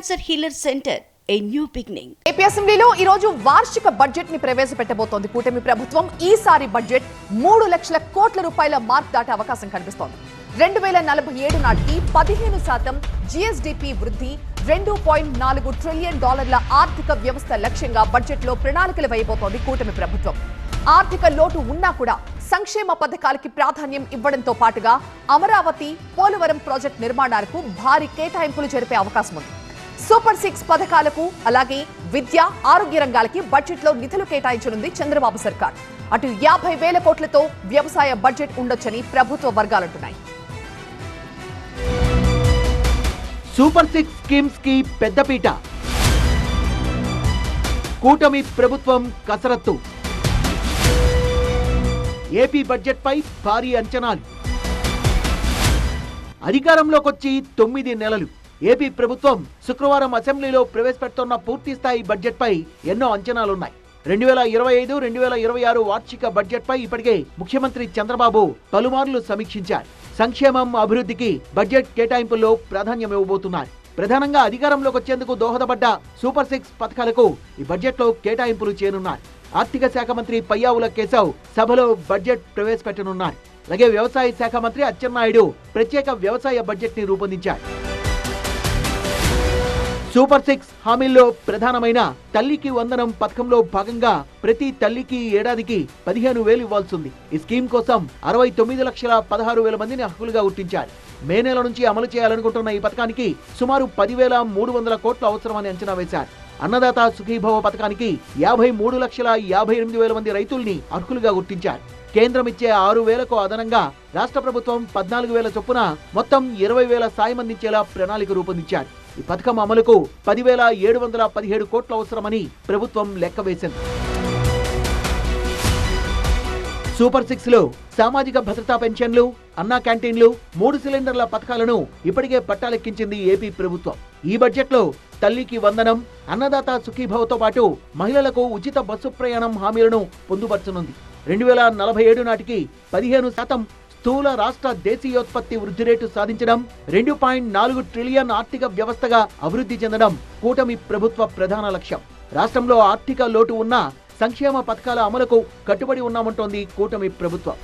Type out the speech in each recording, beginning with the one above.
Cancer healer centre a new beginning. AP అసెంబ్లీలో ఈ రోజు వార్షిక బడ్జెట్ ని ప్రవేశపెట్టబోతోంది కూటమి ప్రభుత్వం. ఈసారి బడ్జెట్ 3 లక్షల కోట్ల రూపాయల మార్క్ దాటే అవకాశం కనిపిస్తోంది. 2047 నాటికి 15% జీఎస్డీపీ వృద్ధి, $2.4 ట్రిలియన్ ఆర్థిక వ్యవస్థ లక్ష్యంగా బడ్జెట్ లో ప్రణాళికలు వేయబోతోంది కూటమి ప్రభుత్వం. ఆర్థిక లోటు ఉన్నా కూడా సంక్షేమ పథకాలకి ప్రాధాన్యం ఇవ్వడంతో పాటుగా అమరావతి, పోలవరం ప్రాజెక్టు నిర్మాణాలకు భారీ కేటాయింపులు జరిపే అవకాశం ఉంది. సూపర్ 6 పథకాలకు అలాగే విద్య, ఆరోగ్య రంగాలకి బడ్జెట్ లో నిధులు కేటాయించనుంది చంద్రబాబు సర్కార్. అటు 50,000 కోట్లతో వ్యవసాయ బడ్జెట్ ఉండొచ్చని ప్రభుత్వ వర్గాలంటున్నాయి. సూపర్ 6 స్కీమ్స్ కి పెద్దపీట. కూటమి ప్రభుత్వం కసరత్తు. ఏపీ బడ్జెట్ పై భారీ అంచనాలు. అధికారంలోకొచ్చి 9 నెలలు. ఏపీ ప్రభుత్వం శుక్రవారం అసెంబ్లీలో ప్రవేశపెడుతున్న పూర్తి స్థాయి బడ్జెట్ పై ఎన్నో అంచనాలున్నాయి. 2025-2026 వార్షిక బడ్జెట్ పై ఇప్పటికే ముఖ్యమంత్రి చంద్రబాబు పలుమార్లు సమీక్షించారు. సంక్షేమం, అభివృద్ధికి బడ్జెట్ కేటాయింపుల్లో ప్రాధాన్యం ఇవ్వబోతున్నారు. ప్రధానంగా అధికారంలోకి వచ్చేందుకు దోహదపడ్డ సూపర్ 6 పథకాలకు ఈ బడ్జెట్ లో కేటాయింపులు చేయనున్నారు. ఆర్థిక శాఖ మంత్రి పయ్యావుల కేశవ్ సభలో బడ్జెట్ ప్రవేశపెట్టనున్నారు. అలాగే వ్యవసాయ శాఖ మంత్రి అచ్చెన్నాయుడు ప్రత్యేక వ్యవసాయ బడ్జెట్ ని రూపొందించారు. సూపర్ 6 హామీల్లో ప్రధానమైన తల్లికి వందనం పథకంలో భాగంగా ప్రతి తల్లికి ఏడాదికి 15,000 ఇవ్వాల్సింది. ఈ స్కీమ్ కోసం 69,16,000 మందిని అర్హులుగా గుర్తించారు. మే నెల నుంచి అమలు చేయాలనుకుంటున్న ఈ పథకానికి సుమారు 10,300 కోట్లు అవసరమని అంచనా వేశారు. అన్నదాత సుఖీభవ పథకానికి 53,58,000 మంది రైతుల్ని అర్హులుగా గుర్తించారు. కేంద్రం ఇచ్చే 6,000కు అదనంగా రాష్ట్ర ప్రభుత్వం 14,000 చొప్పున మొత్తం 20,000 సాయం అందించేలా ప్రణాళిక రూపొందించారు. ఈ పథకం అమలుకు 10,717 కోట్లు అవసరమని ప్రభుత్వం లెక్కవేసింది. సూపర్ 6 లో సామాజిక భద్రతా పెన్షన్లు, అన్నా క్యాంటీన్లు, 3 సిలిండర్ల పథకాలను ఇప్పటికే పట్టాలెక్కించింది ఏపీ ప్రభుత్వం. ఈ బడ్జెట్ లో తల్లికి వందనం, అన్నదాత సుఖీభవతో పాటు మహిళలకు ఉచిత బస్సు ప్రయాణం హామీలను పొందుపరచనుంది. 2047 నాటికి 15% స్థూల రాష్ట్ర దేశీయోత్పత్తి వృద్ధి రేటు సాధించడం, 2.4 ట్రిలియన్ ఆర్థిక వ్యవస్థగా అభివృద్ధి చెందడం కూటమి ప్రభుత్వ ప్రధాన లక్ష్యం. రాష్ట్రంలో ఆర్థిక లోటు ఉన్నా సంక్షేమ పథకాల అమలుకు కట్టుబడి ఉన్నామంటోంది కూటమి ప్రభుత్వం.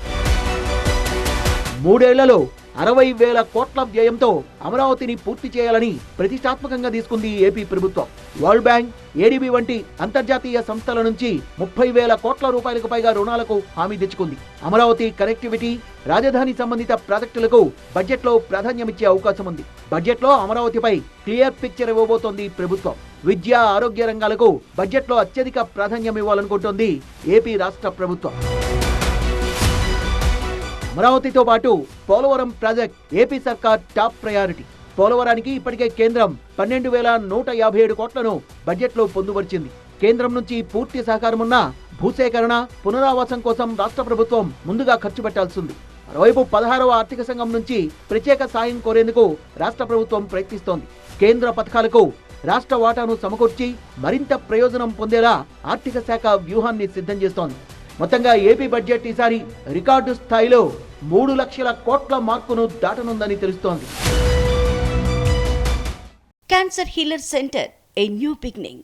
3 ఏళ్లలో 60,000 కోట్ల వ్యయంతో అమరావతిని పూర్తి చేయాలని ప్రతిష్టాత్మకంగా తీసుకుంది ఏపీ ప్రభుత్వం. వరల్డ్ బ్యాంక్, ఏడీబీ వంటి అంతర్జాతీయ సంస్థల నుంచి 30,000 కోట్ల రూపాయలకు పైగా రుణాలకు హామీ తెచ్చుకుంది. అమరావతి కనెక్టివిటీ, రాజధాని సంబంధిత ప్రాజెక్టులకు బడ్జెట్ లో ప్రాధాన్యమిచ్చే అవకాశం ఉంది. బడ్జెట్ లో అమరావతిపై క్లియర్ పిక్చర్ ఇవ్వబోతోంది ప్రభుత్వం. విద్య, ఆరోగ్య రంగాలకు బడ్జెట్ లో అత్యధిక ప్రాధాన్యం ఇవ్వాలనుకుంటోంది ఏపీ రాష్ట్ర ప్రభుత్వం. అమరావతితో పాటు పోలవరం ప్రాజెక్ట్ ఏపీ సర్కార్ టాప్ ప్రయారిటీ. పోలవరానికి ఇప్పటికే కేంద్రం 12,157 కోట్లను బడ్జెట్ లో పొందుపరిచింది. కేంద్రం నుంచి పూర్తి సహకారం ఉన్న భూసేకరణ, పునరావాసం కోసం రాష్ట్ర ప్రభుత్వం ముందుగా ఖర్చు పెట్టాల్సింది. మరోవైపు 16వ ఆర్థిక సంఘం నుంచి ప్రత్యేక సాయం కోరేందుకు రాష్ట్ర ప్రభుత్వం ప్రయత్నిస్తోంది. కేంద్ర పథకాలకు రాష్ట్ర వాటాను సమకూర్చి మరింత ప్రయోజనం పొందేలా ఆర్థిక శాఖ వ్యూహాన్ని సిద్ధం చేస్తోంది. మొత్తంగా ఏపీ బడ్జెట్ ఈసారి రికార్డు స్థాయిలో 3 లక్షల కోట్ల మార్కును దాటనుందని తెలుస్తోంది. Cancer healer centre a new beginning.